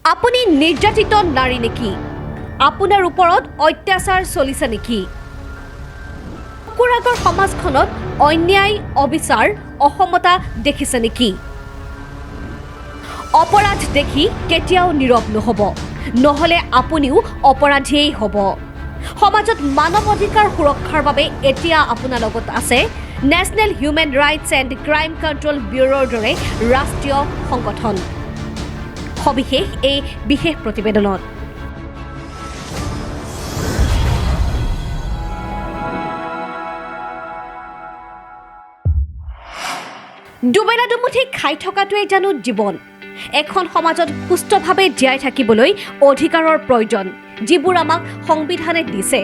আপুনি নিৰ্যাতিত নাৰী নেকি? আপোনাৰ ওপৰত অত্যাচাৰ চলিছে নেকি? কুকুৰাগৰ সমাজখনত অন্যায়, অবিচাৰ, অসমতা দেখিছে নেকি? অপৰাধ দেখি কেতিয়াও নীৰৱ নহ'ব, নহ'লে আপুনিও অপৰাধীয়েই হ'ব। সমাজত মানৱ অধিকাৰ সুৰক্ষাৰ বাবে এতিয়া আপোনাৰ লগত আছে national human rights and crime control ব্যুৰোৰ দৰে ৰাষ্ট্ৰীয় সংগঠন। সবিশেষ এই বিশেষ প্ৰতিবেদনত। দুবেলা দুমুঠি খাই থকাটোৱেই জানো জীৱন? এখন সমাজত সুস্থভাৱে জীয়াই থাকিবলৈ অধিকাৰৰ প্ৰয়োজন, যিবোৰ আমাক সংবিধানে দিছে।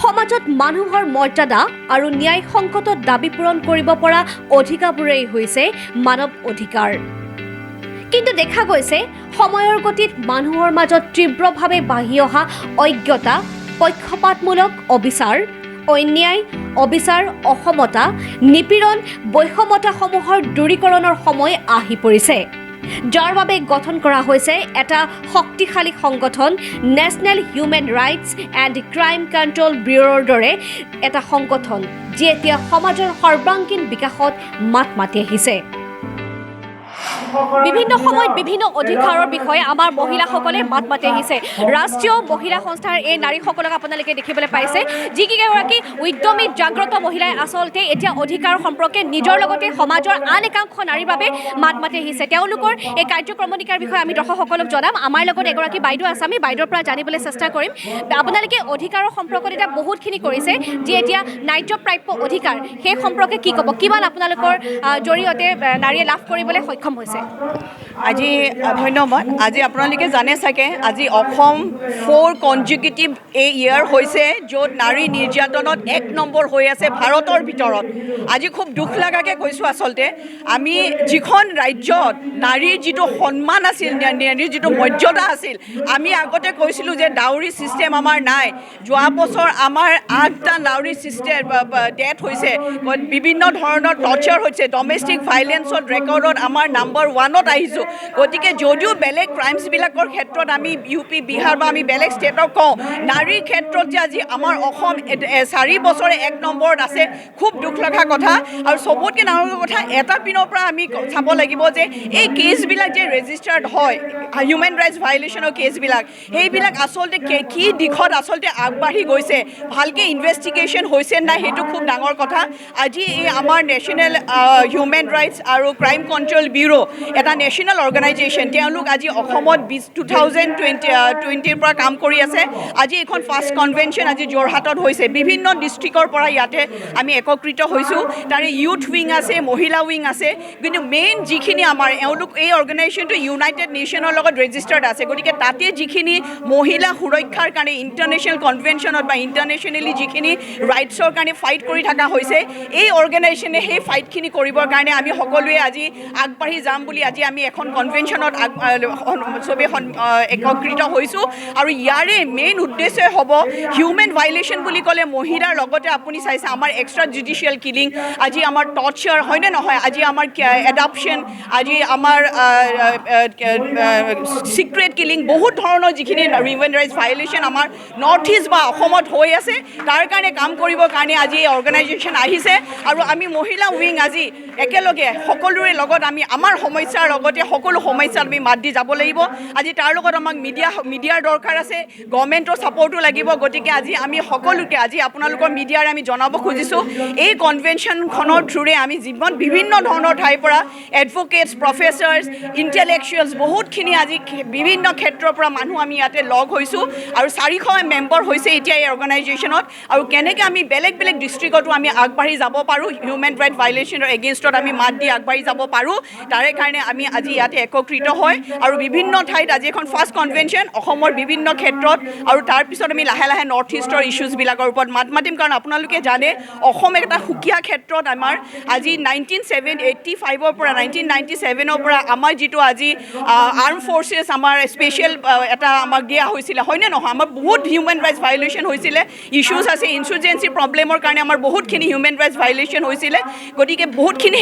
সমাজত মানুহৰ মৰ্যাদা আৰু ন্যায় সংকটত দাবী পূৰণ কৰিব পৰা অধিকাৰবোৰেই হৈছে মানৱ অধিকাৰ। কিন্তু দেখা গৈছে সময়ৰ গতিত মানুহৰ মাজত তীব্ৰভাৱে বাঢ়ি অহা অজ্ঞতা, পক্ষপাতমূলক অবিচাৰ, অন্যায়, অবিচাৰ, অসমতা, নিপীড়ন, বৈষমতাসমূহৰ দূৰীকৰণৰ সময় আহি পৰিছে, যাৰ বাবে গঠন কৰা হৈছে এটা শক্তিশালী সংগঠন national human rights and crime control ব্যুৰোৰ দৰে এটা সংগঠন, যি এতিয়া সমাজৰ সৰ্বাংগীন বিকাশত মাত মাতি আহিছে। বিভিন্ন সময়ত বিভিন্ন অধিকাৰৰ বিষয়ে আমাৰ মহিলাসকলে মাত মাতি আহিছে। ৰাষ্ট্ৰীয় মহিলা সংস্থাৰ এই নাৰীসকলক আপোনালোকে দেখিবলৈ পাইছে, যিকেইগৰাকী উদ্যমী জাগ্ৰত মহিলাই আচলতে এতিয়া অধিকাৰ সম্পৰ্কে নিজৰ লগতে সমাজৰ আন একাংশ নাৰীৰ বাবে মাত মাতি আহিছে। তেওঁলোকৰ এই কাৰ্যক্ৰমণিকাৰ বিষয়ে আমি দৰ্শকসকলক জনাম। আমাৰ লগত এগৰাকী বাইদেউ আছে, আমি বাইদেউৰ পৰা জানিবলৈ চেষ্টা কৰিম। আপোনালোকে অধিকাৰৰ সম্পৰ্কত এতিয়া বহুতখিনি কৰিছে, যি এতিয়া ন্যায্যপ্ৰাপ্য অধিকাৰ, সেই সম্পৰ্কে কি ক'ব? কিমান আপোনালোকৰ জৰিয়তে নাৰীয়ে লাভ কৰিবলৈ সক্ষম হৈছে? আজি ধন্যবাদ। আজি আপোনালোকে জানে চাগে, আজি অসম 4 কনজিকিউটিভ ইয়াৰ হৈছে য'ত নাৰী নিৰ্যাতনত 1 নম্বৰ হৈ আছে ভাৰতৰ ভিতৰত। আজি খুব দুখ লগাকৈ কৈছোঁ, আচলতে আমি যিখন ৰাজ্যত নাৰীৰ যিটো সন্মান আছিল, নাৰীৰ যিটো মৰ্যাদা আছিল, আমি আগতে কৈছিলোঁ যে ডাউৰী ছিষ্টেম আমাৰ নাই। যোৱা বছৰ আমাৰ 8টা ডাউৰী ছিষ্টেম ডেথ হৈছে, বিভিন্ন ধৰণৰ টৰ্চাৰ হৈছে, ডমেষ্টিক ভাইলেঞ্চত ৰেকৰ্ডত আমাৰ নাম্বাৰ 1ত আহিছোঁ। গতিকে যদিও বেলেগ ক্ৰাইমছবিলাকৰ ক্ষেত্ৰত আমি UP, বিহাৰ বা আমি বেলেগ ষ্টেটক কওঁ, নাৰীৰ ক্ষেত্ৰত যে আজি আমাৰ অসম 4 বছৰে 1 নম্বৰত আছে, খুব দুখ লগা কথা। আৰু চবতকৈ ডাঙৰ কথা, এটা পিনৰ পৰা আমি চাব লাগিব যে এই কেছবিলাক যে ৰেজিষ্টাৰ্ড হয়, হিউমেন ৰাইটছ ভাইলেশ্যনৰ কেছবিলাক, সেইবিলাক আচলতে কি দিশত আচলতে আগবাঢ়ি গৈছে, ভালকৈ ইনভেষ্টিগেশ্যন হৈছে নাই, সেইটো খুব ডাঙৰ কথা। আজি এই আমাৰ নেশ্যনেল হিউমেন ৰাইটছ আৰু ক্ৰাইম কণ্ট্ৰল ব্যুৰো এটা নেশ্যনেল অৰ্গেনাইজেশ্যন, তেওঁলোক আজি অসমত 2020ৰ পৰা কাম কৰি আছে। আজি এইখন ফাৰ্ষ্ট কনভেনশ্যন আজি যোৰহাটত হৈছে, বিভিন্ন ডিষ্ট্ৰিক্টৰ পৰা ইয়াতে আমি একত্ৰিত হৈছোঁ। তাৰে ইউথ উইং আছে, মহিলা উইং আছে, কিন্তু মেইন যিখিনি আমাৰ এওঁলোক এই অৰ্গেনাইজেশ্যনটো ইউনাইটেড নেশ্যনৰ লগত ৰেজিষ্টাৰ্ড আছে। গতিকে তাতে যিখিনি মহিলা সুৰক্ষাৰ কাৰণে ইণ্টাৰনেশ্যনেল কনভেনশ্যনত বা ইণ্টাৰনেশ্যনেলি যিখিনি ৰাইটছৰ কাৰণে ফাইট কৰি থকা হৈছে, এই অৰ্গেনাইজেশ্যনে সেই ফাইটখিনি কৰিবৰ কাৰণে আমি সকলোৱে আজি আগবাঢ়ি যাম বুলি আজি আমি এখন কনভেনশ্যনত চবেই একত্ৰিত হৈছোঁ। আৰু ইয়াৰে মেইন উদ্দেশ্য হ'ব হিউমেন ভাইলেশ্যন বুলি ক'লে মহিলাৰ লগতে আপুনি চাইছে আমাৰ এক্সট্ৰা জুডিচিয়েল কিলিং, আজি আমাৰ টৰ্চাৰ হয়নে নহয়, আজি আমাৰ এডাপশ্যন, আজি আমাৰ চিক্ৰেট কিলিং, বহুত ধৰণৰ যিখিনি হিউমেন ৰাইটছ ভাইলেশ্যন আমাৰ নৰ্থ ইষ্ট বা অসমত হৈ আছে, তাৰ কাৰণে কাম কৰিবৰ কাৰণে আজি এই অৰ্গেনাইজেশ্যন আহিছে। আৰু আমি মহিলা উইং আজি একেলগে সকলোৰে লগত আমি আমাৰ সমস্যাৰ লগতে সকলো সমস্যাত আমি মাত দি যাব লাগিব। আজি তাৰ লগত আমাক মিডিয়াৰ দৰকাৰ আছে, গভৰ্ণমেণ্টৰ ছাপৰ্টো লাগিব। গতিকে আজি আমি সকলোকে আজি আপোনালোকৰ মিডিয়াৰে আমি জনাব খুজিছোঁ, এই কনভেনশ্যনখনৰ থ্ৰুৰে আমি বিভিন্ন ধৰণৰ ঠাইৰ পৰা এডভকেটছ, প্ৰফেচাৰ্ছ, ইণ্টেলেকচুৱেলছ, বহুতখিনি আজি বিভিন্ন ক্ষেত্ৰৰ পৰা মানুহ আমি ইয়াতে লগ হৈছোঁ। আৰু 400 মেম্বাৰ হৈছে এতিয়া এই অৰ্গেনাইজেশ্যনত। আৰু কেনেকৈ আমি বেলেগ বেলেগ ডিষ্ট্ৰিক্টতো আমি আগবাঢ়ি যাব পাৰোঁ, হিউমেন ৰাইট ভাইলেশ্যনৰ এগেইনষ্টত আমি মাত দি আগবাঢ়ি যাব পাৰোঁ, তাৰে কাৰণে আমি আজি ইয়াতে একত্ৰিত হয়। আৰু বিভিন্ন ঠাইত আজি এখন ফাৰ্ষ্ট কনভেনশ্যন অসমৰ বিভিন্ন ক্ষেত্ৰত, আৰু তাৰপিছত আমি লাহে লাহে নৰ্থ ইষ্টৰ ইছ্যুজবিলাকৰ ওপৰত মাত মাতিম। কাৰণ আপোনালোকে জানে অসম এটা সুকীয়া ক্ষেত্ৰত আমাৰ আজি 1985ৰ পৰা 1997ৰ পৰা আমাৰ যিটো আজি আৰ্ম ফ'ৰ্চেছ আমাৰ স্পেচিয়েল এটা আমাক দিয়া হৈছিলে, হয়নে নহয়, আমাৰ বহুত হিউমেন ৰাইটছ ভাইলেশ্যন হৈছিলে, ইছ্যুজ আছে, ইনছাৰ্জেঞ্চি প্ৰব্লেমৰ কাৰণে আমাৰ বহুতখিনি হিউমেন ৰাইটছ ভাইলেশ্যন হৈছিলে। গতিকে বহুতখিনি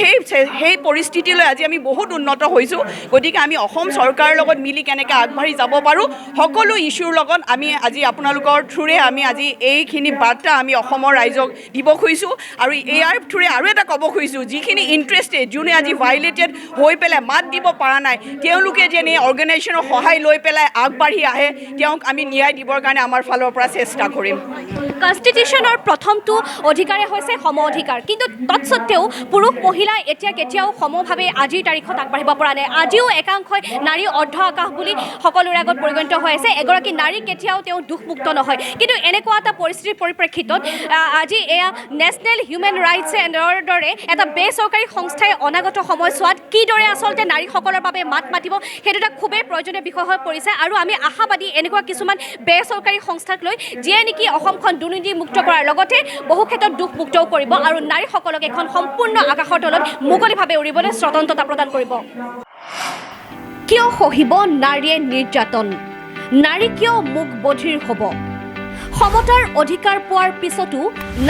সেই পৰিস্থিতিলৈ আজি আমি বহুত উন্নত হৈছোঁ গতিকে আমি অসম চৰকাৰৰ লগত মিলি কেনেকৈ আগবাঢ়ি যাব পাৰোঁ সকলো ইছ্যুৰ লগত আমি আজি আপোনালোকৰ থ্ৰুৰে আমি আজি এইখিনি বাৰ্তা আমি অসমৰ ৰাইজক দিব খুজিছোঁ আৰু ইয়াৰ থ্ৰুৰে আৰু এটা ক'ব খুজিছোঁ যিখিনি ইণ্টাৰেষ্টেড যোনে আজি ভাইলেটেড হৈ পেলাই মাত দিব পৰা নাই তেওঁলোকে যেনে অৰ্গেনাইজেশ্যনৰ সহায় লৈ পেলাই আগবাঢ়ি আহে তেওঁক আমি ন্যায় দিবৰ কাৰণে আমাৰ ফালৰ পৰা চেষ্টা কৰিম কনষ্টিটিউশ্যনৰ প্ৰথমটো অধিকাৰে হৈছে সম অধিকাৰ কিন্তু তৎসত্ত্বেও পুৰুষ মহিলা এতিয়া কেতিয়াও সমভাৱে আজিৰ তাৰিখত আগবাঢ়িব পৰা নাই আজিও একাংশই নাৰী অৰ্ধ আকাশ বুলি সকলোৰে আগত পৰিগণিত হৈ আছে এগৰাকী নাৰী কেতিয়াও তেওঁ দুখমুক্ত নহয় কিন্তু এনেকুৱা এটা পৰিস্থিতিৰ পৰিপ্ৰেক্ষিতত আজি এয়া নেশ্যনেল হিউমেন ৰাইটছ এণ্ডৰ দৰে এটা বেচৰকাৰী সংস্থাই অনাগত সময়ছোৱাত কিদৰে আচলতে নাৰীসকলৰ বাবে মাত মাতিব সেইটো এটা খুবেই প্ৰয়োজনীয় বিষয় হৈ পৰিছে আৰু আমি আশাবাদী এনেকুৱা কিছুমান বেচৰকাৰী সংস্থাক লৈ যিয়ে নেকি অসমখন দুৰ্নীতিমুক্ত কৰাৰ লগতে বহু ক্ষেত্ৰত দুখমুক্তও কৰিব আৰু নাৰীসকলক এখন সম্পূৰ্ণ আকাশৰ তলত মুকলিভাৱে উৰিবলৈ স্বতন্ত্ৰতা প্ৰদান কৰিব কিয় সহিব নাৰীয়ে নিৰ্যাতন নাৰী কিয় মুখ বধিৰ হ'ব সমতাৰ অধিকাৰ পোৱাৰ পিছতো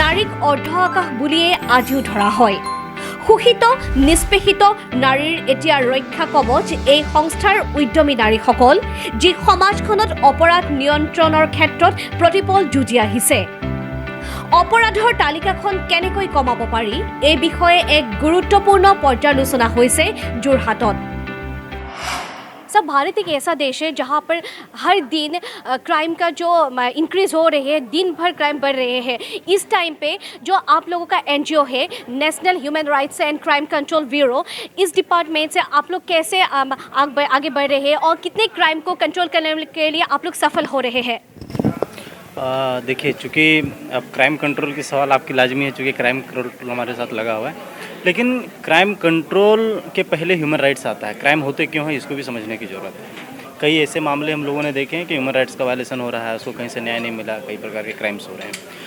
নাৰীক অৰ্ধ আকাশ বুলিয়ে আজিও ধৰা হয় শোষিত নিষ্পেষিত নাৰীৰ এতিয়া ৰক্ষা কবচ এই সংস্থাৰ উদ্যমী নাৰীসকল যি সমাজখনত অপৰাধ নিয়ন্ত্ৰণৰ ক্ষেত্ৰত প্ৰতিপল যুঁজি আহিছে অপৰাধৰ তালিকাখন কেনেকৈ কমাব পাৰি এই বিষয়ে এক গুৰুত্বপূৰ্ণ পৰ্যালোচনা হৈছে যোৰহাটত सब भारत एक ऐसा देश है जहाँ पर हर दिन क्राइम का जो इंक्रीज़ हो रही है दिन भर क्राइम बढ़ रहे हैं इस टाइम पे जो आप लोगों का एनजीओ है national human rights and crime control bureau इस डिपार्टमेंट से आप लोग कैसे आगे बढ़ रहे हैं और कितने क्राइम को कंट्रोल करने के लिए आप लोग सफल हो रहे हैं देखिए चूँकि अब क्राइम कंट्रोल की सवाल आपकी लाजमी है चूँकि क्राइम कंट्रोल हमारे साथ लगा हुआ है लेकिन क्राइम कंट्रोल के पहले ह्यूमन राइट्स आता है क्राइम होते क्यों हैं इसको भी समझने की ज़रूरत है कई ऐसे मामले हम लोगों ने देखे हैं कि ह्यूमन राइट्स का वायलेशन हो रहा है उसको कहीं से न्याय नहीं मिला कई प्रकार के क्राइम्स हो रहे हैं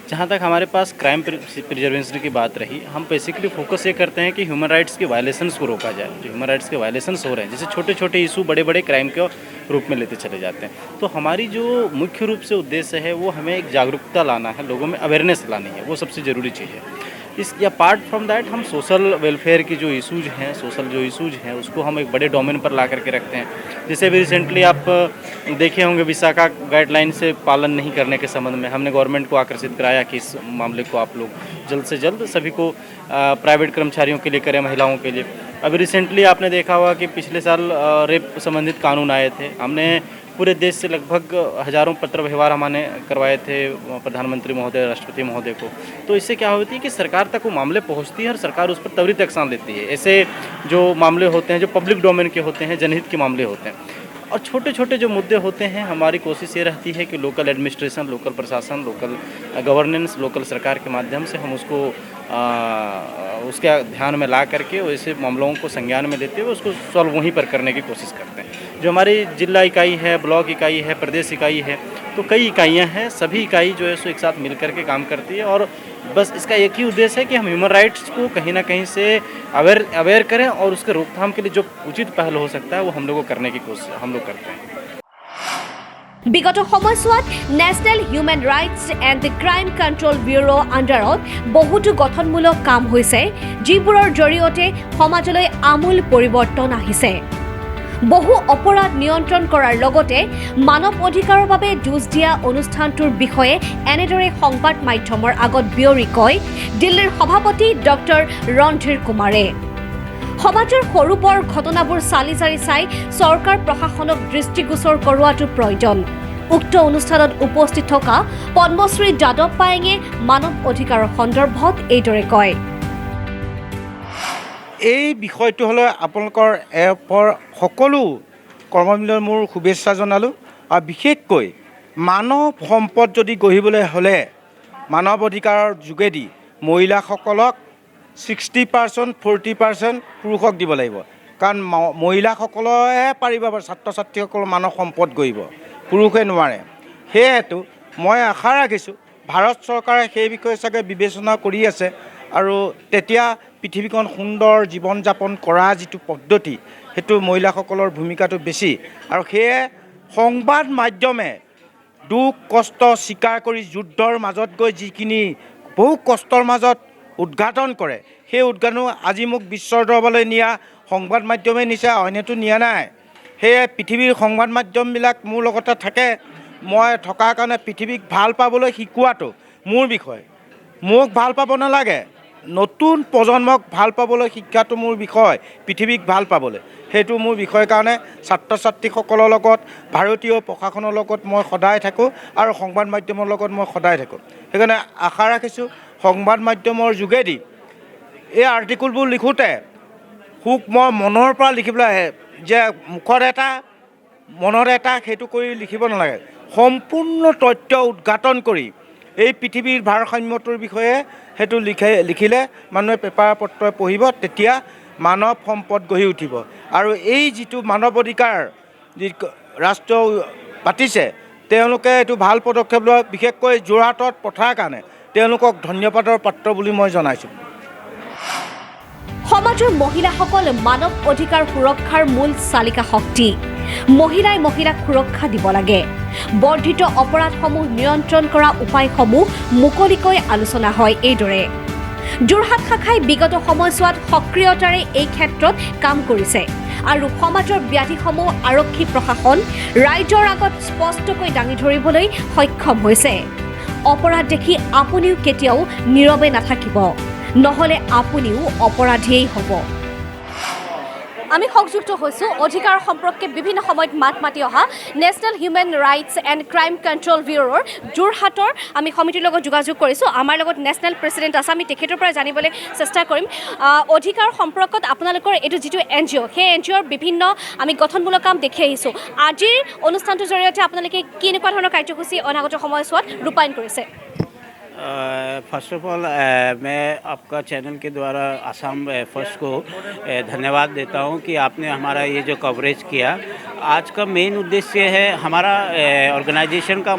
जहाँ तक हमारे पास क्राइम प्रिजर्वेशन की बात रही हम बेसिकली फोकस ये करते हैं कि ह्यूमन राइट्स के वायलेशंस को रोका जाए जो ह्यूमन राइट्स के वायलेशंस हो रहे हैं जैसे छोटे छोटे इशू बड़े बड़े क्राइम के रूप में लेते चले जाते हैं तो हमारी जो मुख्य रूप से उद्देश्य है वो हमें एक जागरूकता लाना है लोगों में अवेयरनेस लानी है वो सबसे ज़रूरी चीज़ है इस या पार्ट फ्रॉम दैट हम सोशल वेलफेयर की जो इशूज़ हैं सोशल जो इशूज़ हैं उसको हम एक बड़े डोमेन पर ला करके रखते हैं जैसे अभी रिसेंटली आप देखे होंगे विशाखा गाइडलाइन से पालन नहीं करने के संबंध में हमने गवर्नमेंट को आकर्षित कराया कि इस मामले को आप लोग जल्द से जल्द सभी को प्राइवेट कर्मचारियों के लिए करें महिलाओं के लिए अभी रिसेंटली आपने देखा होगा कि पिछले साल रेप संबंधित कानून आए थे हमने पूरे देश से लगभग हज़ारों पत्र व्यवहार हमने करवाए थे प्रधानमंत्री महोदय राष्ट्रपति महोदय को तो इससे क्या होती है कि सरकार तक वो मामले पहुंचती है और सरकार उस पर त्वरित एक्शन लेती है ऐसे जो मामले होते हैं जो पब्लिक डोमेन के होते हैं जनहित के मामले होते हैं और छोटे छोटे जो मुद्दे होते हैं हमारी कोशिश ये रहती है कि लोकल एडमिनिस्ट्रेशन लोकल प्रशासन लोकल गवर्नेंस लोकल सरकार के माध्यम से हम उसको उसके ध्यान में ला करके वैसे मामलों को संज्ञान में लेते हुए उसको सॉल्व वहीं पर करने की कोशिश करते हैं जो हमारी जिला इकाई है ब्लॉक इकाई है प्रदेश इकाई है तो कई इकाइयाँ हैं सभी इकाई जो है सो एक साथ मिल करके काम करती है और बस इसका एक ही उद्देश्य है कि हम ह्यूमन राइट्स को कहीं ना कहीं से अवेयर करें और उसके रोकथाम के लिए जो उचित पहल हो सकता है वो हम लोग को करने की कोशिश हम लोग करते हैं বিগত সময়ছোৱাত national human rights and crime control bureau আণ্ডাৰত বহুতো গঠনমূলক কাম হৈছে যিবোৰৰ জৰিয়তে সমাজলৈ আমূল পৰিৱৰ্তন আহিছে বহু অপৰাধ নিয়ন্ত্ৰণ কৰাৰ লগতে মানৱ অধিকাৰৰ বাবে যুঁজ দিয়া অনুষ্ঠানটোৰ বিষয়ে এনেদৰে সংবাদ মাধ্যমৰ আগত বিয়ৰি কয় দিল্লীৰ সভাপতি ডক্টৰ ৰণধীৰ কুমাৰে সমাজৰ সৰু বৰ ঘটনাবোৰ চালি জাৰি চাই চৰকাৰ প্ৰশাসনক দৃষ্টিগোচৰ কৰোৱাটো প্ৰয়োজন উক্ত অনুষ্ঠানত উপস্থিত থকা পদ্মশ্ৰী যাদৱ পায়েঙে মানৱ অধিকাৰৰ সন্দৰ্ভত এইদৰে কয় এই বিষয়টো হলে আপোনালোকৰ এপৰ সকলো কৰ্মমূল্যৰ মোৰ শুভেচ্ছা জনালোঁ আৰু বিশেষকৈ মানৱ সম্পদ যদি গঢ়িবলৈ হ'লে মানৱ অধিকাৰৰ যোগেদি মহিলাসকলক 60% 40% পুৰুষক দিব লাগিব কাৰণ মহিলাসকলেহে পাৰিব ছাত্ৰ ছাত্ৰীসকলৰ মানৱ সম্পদ গঢ়িব পুৰুষে নোৱাৰে সেয়েতো মই আশা ৰাখিছোঁ ভাৰত চৰকাৰে সেই বিষয়ে চাগে বিবেচনা কৰি আছে আৰু তেতিয়া পৃথিৱীখন সুন্দৰ জীৱন যাপন কৰা যিটো পদ্ধতি সেইটো মহিলাসকলৰ ভূমিকাটো বেছি আৰু সেয়ে সংবাদ মাধ্যমে দুখ কষ্ট স্বীকাৰ কৰি যুদ্ধৰ মাজত গৈ যিখিনি বহু কষ্টৰ মাজত উদ্ঘাটন কৰে সেই উদ্ঘাটন আজি মোক বিশ্বৰ দৰবাৰলৈ নিয়া সংবাদ মাধ্যমে নিছে, অন্যতো নিয়া নাই। সেয়ে পৃথিৱীৰ সংবাদ মাধ্যমবিলাক মোৰ লগতে থাকে। মই থকাৰ কাৰণে পৃথিৱীক ভাল পাবলৈ শিকোৱাটো মোৰ বিষয়। মোক ভাল পাব নালাগে, নতুন প্ৰজন্মক ভাল পাবলৈ শিক্ষাটো মোৰ বিষয়, পৃথিৱীক ভাল পাবলৈ সেইটো মোৰ বিষয় কাৰণে ছাত্ৰ ছাত্ৰীসকলৰ লগত ভাৰতীয় প্ৰশাসনৰ লগত মই সদায় থাকোঁ আৰু সংবাদ মাধ্যমৰ লগত মই সদায় থাকোঁ। সেইকাৰণে আশা ৰাখিছোঁ সংবাদ মাধ্যমৰ যোগেদি এই আৰ্টিকুলবোৰ লিখোঁতে সুখ মই মনৰ পৰা লিখিবলৈ আহে, যে মুখত এটা মনত এটা সেইটো কৰি লিখিব নালাগে। সম্পূৰ্ণ তথ্য উদ্ঘাটন কৰি এই পৃথিৱীৰ ভাৰসাম্যটোৰ বিষয়ে সেইটো লিখিলে মানুহে পেপাৰ পত্ৰই পঢ়িব, তেতিয়া মানৱ সম্পদ গঢ়ি উঠিব। আৰু এই যিটো মানৱ অধিকাৰ যি ৰাষ্ট্ৰ পাতিছে, তেওঁলোকে এইটো ভাল পদক্ষেপ লয়। বিশেষকৈ যোৰহাটত পঠাৰ কাৰণে তেওঁলোকক ধন্যবাদৰ পাত্ৰ বুলি মই জনাইছোঁ। সমাজৰ মহিলাসকল মানৱ অধিকাৰ সুৰক্ষাৰ মূল চালিকা শক্তি। মহিলাই মহিলাক সুৰক্ষা দিব লাগে। বৰ্ধিত অপৰাধসমূহ নিয়ন্ত্ৰণ কৰা উপায়সমূহ মুকলিকৈ আলোচনা হয় এইদৰে। যোৰহাট শাখাই বিগত সময়ছোৱাত সক্ৰিয়তাৰে এই ক্ষেত্ৰত কাম কৰিছে আৰু সমাজৰ ব্যাধিসমূহ আৰক্ষী প্ৰশাসন ৰাইজৰ আগত স্পষ্টকৈ দাঙি ধৰিবলৈ সক্ষম হৈছে। অপৰাধ দেখি আপুনিও কেতিয়াও নীৰৱে নাথাকিব, নহ'লে আপুনিও অপৰাধীয়েই হ'ব। আমি সংযুক্ত হৈছোঁ অধিকাৰ সম্পৰ্কে বিভিন্ন সময়ত মাত মাতি অহা national human rights and crime control ব্যুৰোৰ যোৰহাটৰ আমি সমিতিৰ লগত যোগাযোগ কৰিছোঁ। আমাৰ লগত নেশ্যনেল প্ৰেচিডেণ্ট আছে, আমি তেখেতৰ পৰা জানিবলৈ চেষ্টা কৰিম অধিকাৰ সম্পৰ্কত আপোনালোকৰ এইটো যিটো NGO, সেই NGOৰ বিভিন্ন আমি গঠনমূলক কাম দেখি আহিছোঁ। আজিৰ অনুষ্ঠানটোৰ জৰিয়তে আপোনালোকে কেনেকুৱা ধৰণৰ কাৰ্যসূচী অনাগত সময়ছোৱাত ৰূপায়ণ কৰিছে? फर्स्ट ऑफ ऑल मैं आपका चैनल के द्वारा आसाम फर्स्ट को धन्यवाद देता हूं कि आपने हमारा ये जो कवरेज किया। आज का मेन उद्देश्य है, हमारा ऑर्गेनाइजेशन का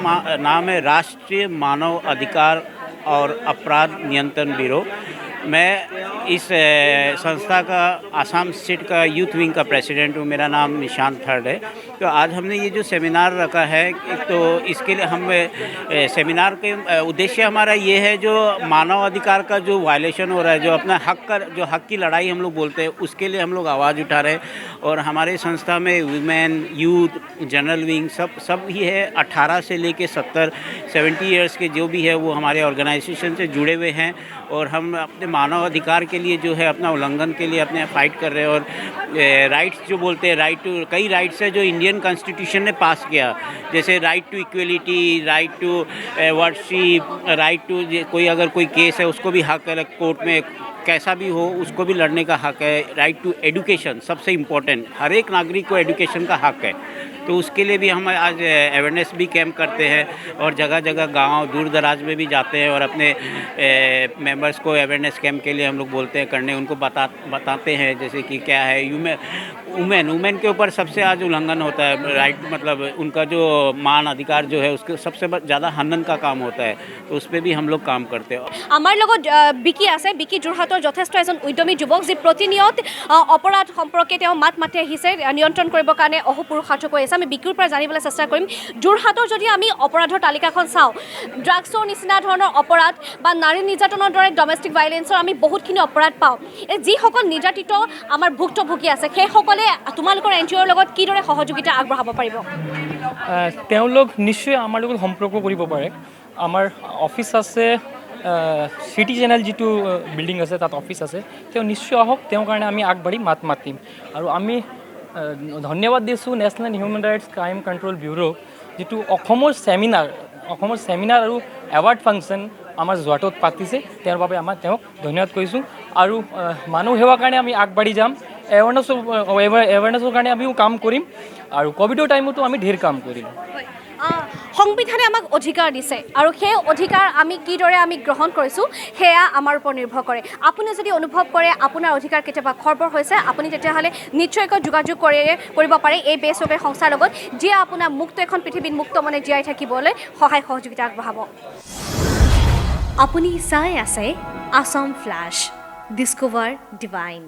नाम है राष्ट्रीय मानव अधिकार और अपराध नियंत्रण ब्यूरो। मैं इस संस्था का आसाम स्टेट का यूथ विंग का प्रेसिडेंट हूँ। मेरा नाम निशांत थर्ड है। तो आज हमने ये जो सेमिनार रखा है, तो इसके लिए हम सेमिनार के उद्देश्य हमारा ये है, जो मानव अधिकार का जो वायलेशन हो रहा है, जो अपना हक की लड़ाई हम लोग बोलते हैं, उसके लिए हम लोग आवाज़ उठा रहे हैं। और हमारे संस्था में वुमेन, यूथ, जनरल विंग सब ही है। 18 से लेके 70 ईयर्स के जो भी है वो हमारे ऑर्गेनाइजेशन से जुड़े हुए हैं। और हम अपने मानव अधिकार के लिए जो है अपना उल्लंघन के लिए अपने फाइट कर रहे हैं। और राइट्स जो बोलते हैं, कई राइट्स है जो इंडियन कॉन्स्टिट्यूशन ने पास किया, जैसे right to equality, right to worship, right to कोई अगर कोई केस है उसको भी हक है कोर्ट में कैसा भी हो उसको भी लड़ने का हक है। राइट टू एजुकेशन सबसे इम्पोर्टेंट, हर एक नागरिक को एजुकेशन का हक है। तो उसके लिए भी हम आज अवेयरनेस भी कैंप करते हैं और जगह जगह गांव दूर दराज में भी जाते हैं और अपने मेंबर्स को अवेयरनेस कैंप के लिए हम लोग बोलते हैं करने, उनको बताते हैं जैसे कि क्या है वुमेन के ऊपर सबसे आज उल्लंघन होता है। राइट मतलब उनका जो मान अधिकार जो है उसके सबसे ज़्यादा हनन का काम होता है। तो उस पर भी हम लोग काम करते हैं। আমাৰ লগত বিকি আছে। বিকি যোৰহাটৰ যথেষ্ট এজন উদ্যমী যুৱক, যি প্ৰতিনিয়ত অপৰাধ সম্পৰ্কে তেওঁ মাত মাতি আহিছে, নিয়ন্ত্ৰণ কৰিবৰ কাৰণে অহোপুৰুষাৰ্থ কৰি আছে। আমি বিকিৰ পৰা জানিবলৈ চেষ্টা কৰিম যোৰহাটৰ যদি আমি অপৰাধৰ তালিকাখন চাওঁ, ড্ৰাগছৰ নিচিনা ধৰণৰ অপৰাধ বা নাৰী নিৰ্যাতনৰ দৰে ডমেষ্টিক ভাইলেন্সৰ আমি বহুতখিনি অপৰাধ পাওঁ। যিসকল নিৰ্যাতিত আমাৰ ভুক্তভোগী আছে, সেইসকলে তোমালোকৰ NGOৰ লগত কিদৰে সহযোগিতা আগবঢ়াব পাৰিব? তেওঁলোক নিশ্চয় আমাৰ লগত সম্পৰ্ক কৰিব পাৰে। আমাৰ অফিচ আছে, চিটি চেনেল যিটো বিল্ডিং আছে তাত অফিচ আছে। তেওঁ নিশ্চয় আহক, তেওঁৰ কাৰণে আমি আগবাঢ়ি মাত মাতিম। আৰু আমি ধন্যবাদ দিছোঁ national human rights crime control ব্যুৰোক, যিটো অসমৰ চেমিনাৰ আৰু এৱাৰ্ড ফাংচন আমাৰ যোৰহাটত পাতিছে, তেওঁৰ বাবে তেওঁক ধন্যবাদ কৰিছোঁ। আৰু মানুহ সেৱাৰ কাৰণে আমি আগবাঢ়ি যাম, এৱাৰনেছৰ কাৰণে আমিও কাম কৰিম। আৰু ক'ভিডৰ টাইমতো আমি ঢেৰ কাম কৰিলোঁ। সংবিধানে আমাক অধিকাৰ দিছে আৰু সেই অধিকাৰ আমি কিদৰে গ্ৰহণ কৰিছোঁ সেয়া আমাৰ ওপৰত নিৰ্ভৰ কৰে। আপুনি যদি অনুভৱ কৰে আপোনাৰ অধিকাৰ কেতিয়াবা খৰ্বৰ হৈছে, আপুনি তেতিয়াহ'লে নিশ্চয়কৈ যোগাযোগ কৰিব পাৰে এই বেচৰকাৰী সংস্থাৰ লগত, যিয়ে আপোনাৰ মুক্ত এখন পৃথিৱীত মুক্ত মনে জীয়াই থাকিবলৈ সহায় সহযোগিতা আগবঢ়াব। আপুনি চাই আছে আসাম ফ্লাছ, ডিস্কভাৰ ডিভাইন।